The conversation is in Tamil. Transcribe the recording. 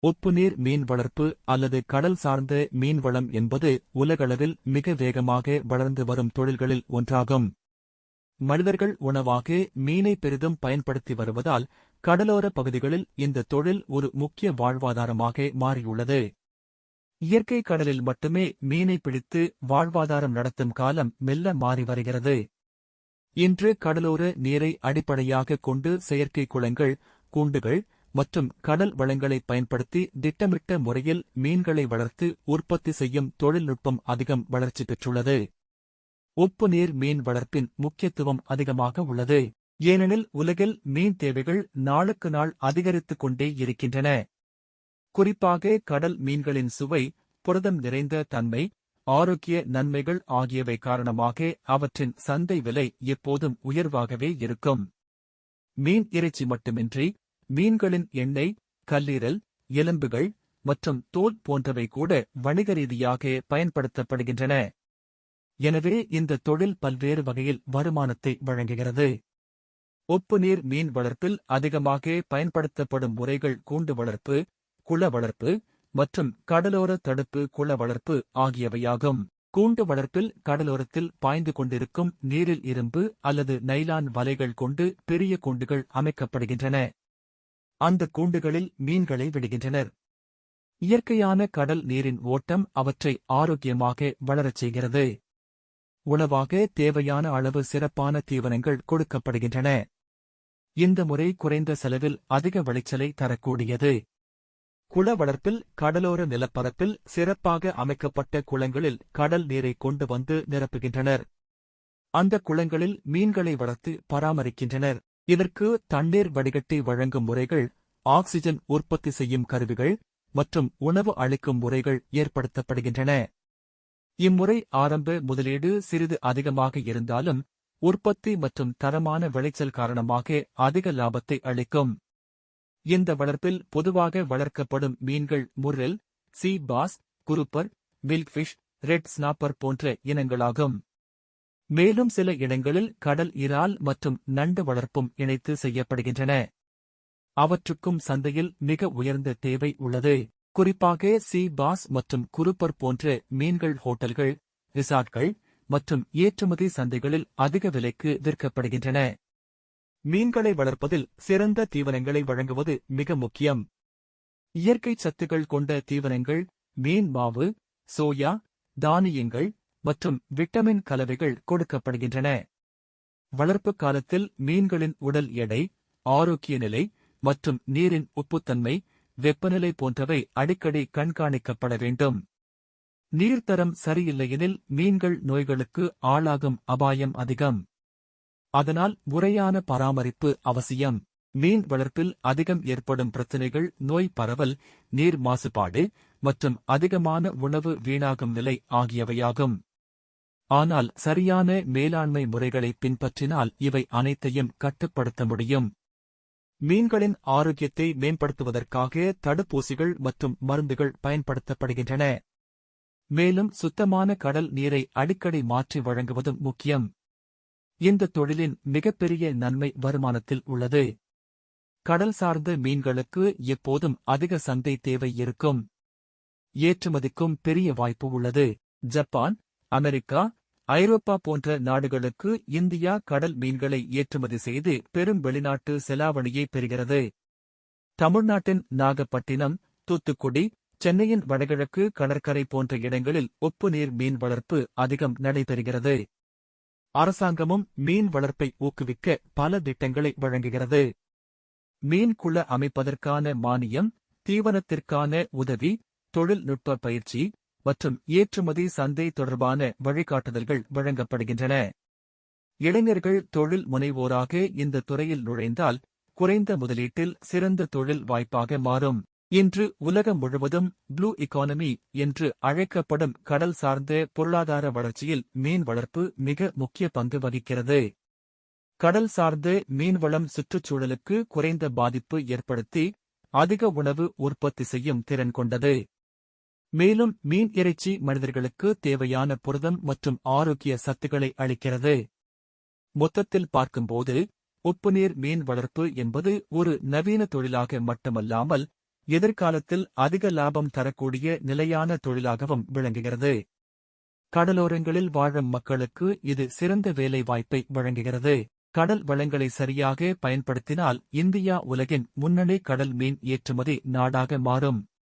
உப்புநீர் மீன் வளர்ப்பு அல்லது கடல் சார்ந்த மீன்வளம் என்பது உலகளவில் மிக வேகமாக வளர்ந்து வரும் தொழில்களில் ஒன்றாகும். மனிதர்கள் உணவாக மீனை பெரிதும் பயன்படுத்தி வருவதால் கடலோர பகுதிகளில் இந்த தொழில் ஒரு முக்கிய வாழ்வாதாரமாக மாறியுள்ளது. இயற்கை கடலில் மட்டுமே மீனை பிடித்து வாழ்வாதாரம் நடத்தும் காலம் மெல்ல மாறி வருகிறது. இன்று கடலோர நீரை அடிப்படையாக கொண்டு செயற்கை குளங்கள், கூண்டுகள் மற்றும் கடல் வளங்களை பயன்படுத்தி திட்டமிட்ட முறையில் மீன்களை வளர்த்து உற்பத்தி செய்யும் தொழில்நுட்பம் அதிகம் வளர்ச்சி பெற்றுள்ளது. உப்புநீர் மீன் வளர்ப்பின் முக்கியத்துவம் அதிகமாக உள்ளது. ஏனெனில் உலகில் மீன் தேவைகள் நாளுக்கு நாள் அதிகரித்துக் கொண்டே இருக்கின்றன. குறிப்பாக கடல் மீன்களின் சுவை, புரதம் நிறைந்த தன்மை, ஆரோக்கிய நன்மைகள் ஆகியவை காரணமாக அவற்றின் சந்தை விலை எப்போதும் உயர்வாகவே இருக்கும். மீன் இறைச்சி மட்டுமின்றி மீன்களின் எண்ணெய், கல்லீரல், எலும்புகள் மற்றும் தோல் போன்றவை கூட வணிக ரீதியாக பயன்படுத்தப்படுகின்றன. எனவே இந்த தொழில் பல்வேறு வகையில் வருமானத்தை வழங்குகிறது. உப்புநீர் மீன் வளர்ப்பில் அதிகமாக பயன்படுத்தப்படும் முறைகள் கூண்டு வளர்ப்பு, குள வளர்ப்பு மற்றும் கடலோர தடுப்பு குள வளர்ப்பு ஆகியவையாகும். கூண்டு வளர்ப்பில் கடலோரத்தில் பாய்ந்து கொண்டிருக்கும் நீரில் இரும்பு அல்லது நைலான் வலைகள் கொண்டு பெரிய கூண்டுகள் அமைக்கப்படுகின்றன. அந்த கூண்டுகளில் மீன்களை விடுகின்றனர். இயற்கையான கடல் நீரின் ஓட்டம் அவற்றை ஆரோக்கியமாக வளரச் செய்கிறது. உணவாக தேவையான அளவு சிறப்பான தீவனங்கள் கொடுக்கப்படுகின்றன. இந்த முறை குறைந்த செலவில் அதிக விளைச்சலை தரக்கூடியது. குள வளர்ப்பில் கடலோர நிலப்பரப்பில் சிறப்பாக அமைக்கப்பட்ட குளங்களில் கடல் நீரை கொண்டு வந்து நிரப்புகின்றனர். அந்த குளங்களில் மீன்களை வளர்த்து பராமரிக்கின்றனர். இதற்கு தண்ணீர் வடிகட்டி வழங்கும் முறைகள், ஆக்சிஜன் உற்பத்தி செய்யும் கருவிகள் மற்றும் உணவு அளிக்கும் முறைகள் ஏற்படுத்தப்படுகின்றன. இம்முறை ஆரம்ப முதலீடு சிறிது அதிகமாக இருந்தாலும் உற்பத்தி மற்றும் தரமான விளைச்சல் காரணமாக அதிக லாபத்தை அளிக்கும். இந்த வளர்ப்பில் பொதுவாக வளர்க்கப்படும் மீன்கள் முர்ரெல், சீ பாஸ், குருப்பர், மில்க்ஃபிஷ், ரெட் ஸ்னாப்பர் போன்ற இனங்களாகும். மேலும் சில இடங்களில் கடல் இறால் மற்றும் நண்டு வளர்ப்பும் இணைத்து செய்யப்படுகின்றன. அவற்றுக்கும் சந்தையில் மிக உயர்ந்த தேவை உள்ளது. குறிப்பாக சீ பாஸ் மற்றும் குருப்பர் போன்ற மீன்கள் ஹோட்டல்கள், ரிசார்ட்கள் மற்றும் ஏற்றுமதி சந்தைகளில் அதிக விலைக்கு விற்கப்படுகின்றன. மீன்களை வளர்ப்பதில் சிறந்த தீவனங்களை வழங்குவது மிக முக்கியம். இயற்கை சத்துக்கள் கொண்ட தீவனங்கள், மீன் மாவு, சோயா, தானியங்கள் மற்றும் விட்டமின் கலவைகள் கொடுக்கப்படுகின்றன. வளர்ப்பு காலத்தில் மீன்களின் உடல் எடை, ஆரோக்கிய நிலை மற்றும் நீரின் உப்புத்தன்மை, வெப்பநிலை போன்றவை அடிக்கடி கண்காணிக்கப்பட வேண்டும். நீர்த்தரம் சரியில்லையெனில் மீன்கள் நோய்களுக்கு ஆளாகும் அபாயம் அதிகம். அதனால் முறையான பராமரிப்பு அவசியம். மீன் வளர்ப்பில் அதிகம் ஏற்படும் பிரச்சினைகள் நோய் பரவல், நீர் மாசுபாடு மற்றும் அதிகமான உணவு வீணாகும் நிலை ஆகியவையாகும். ஆனால் சரியான மேலாண்மை முறைகளை பின்பற்றினால் இவை அனைத்தையும் கட்டுப்படுத்த முடியும். மீன்களின் ஆரோக்கியத்தை மேம்படுத்துவதற்காக தடுப்பூசிகள் மற்றும் மருந்துகள் பயன்படுத்தப்படுகின்றன. மேலும் சுத்தமான கடல் நீரை அடிக்கடி மாற்றி வழங்குவதும் முக்கியம். இந்த தொழிலின் மிகப்பெரிய நன்மை வருமானத்தில் உள்ளது. கடல் சார்ந்த மீன்களுக்கு எப்போதும் அதிக சந்தை தேவை இருக்கும். ஏற்றுமதிக்கும் பெரிய வாய்ப்பு உள்ளது. ஜப்பான், அமெரிக்கா, ஐரோப்பா போன்ற நாடுகளுக்கு இந்தியா கடல் மீன்களை ஏற்றுமதி செய்து பெரும் வெளிநாட்டு செலாவணியை பெறுகிறது. தமிழ்நாட்டின் நாகப்பட்டினம், தூத்துக்குடி, சென்னையின் வடகிழக்கு கடற்கரை போன்ற இடங்களில் உப்புநீர் மீன் வளர்ப்பு அதிகம் நடைபெறுகிறது. அரசாங்கமும் மீன் வளர்ப்பை ஊக்குவிக்க பல திட்டங்களை வழங்குகிறது. மீன் குள அமைப்பதற்கான மானியம், தீவனத்திற்கான உதவி, தொழில்நுட்ப பயிற்சி மற்றும் ஏற்றுமதி சந்தை தொடர்பான வழிகாட்டுதல்கள் வழங்கப்படுகின்றன. இளைஞர்கள் தொழில் முனைவோராக இந்த துறையில் நுழைந்தால் குறைந்த முதலீட்டில் சிறந்த தொழில் வாய்ப்பாக மாறும். இன்று உலகம் முழுவதும் ப்ளூ எக்கானமி என்று அழைக்கப்படும் கடல் சார்ந்த பொருளாதார வளர்ச்சியில் மீன் வளர்ப்பு மிக முக்கிய பங்கு வகிக்கிறது. கடல் சார்ந்த மீன்வளம் சுற்றுச்சூழலுக்கு குறைந்த பாதிப்பு ஏற்படுத்தி அதிக உணவு உற்பத்தி செய்யும் திறன் கொண்டது. மேலும் மீன் இறைச்சி மனிதர்களுக்கு தேவையான புரதம் மற்றும் ஆரோக்கிய சத்துக்களை அளிக்கிறது. மொத்தத்தில் பார்க்கும்போது உப்புநீர் மீன் வளர்ப்பு என்பது ஒரு நவீன தொழிலாக மட்டுமல்லாமல் எதிர்காலத்தில் அதிக லாபம் தரக்கூடிய நிலையான தொழிலாகவும் விளங்குகிறது. கடலோரங்களில் வாழும் மக்களுக்கு இது சிறந்த வேலை வாய்ப்பை வழங்குகிறது. கடல் வளங்களை சரியாக பயன்படுத்தினால் இந்தியா உலகின் முன்னணி கடல் மீன் ஏற்றுமதி நாடாக மாறும்.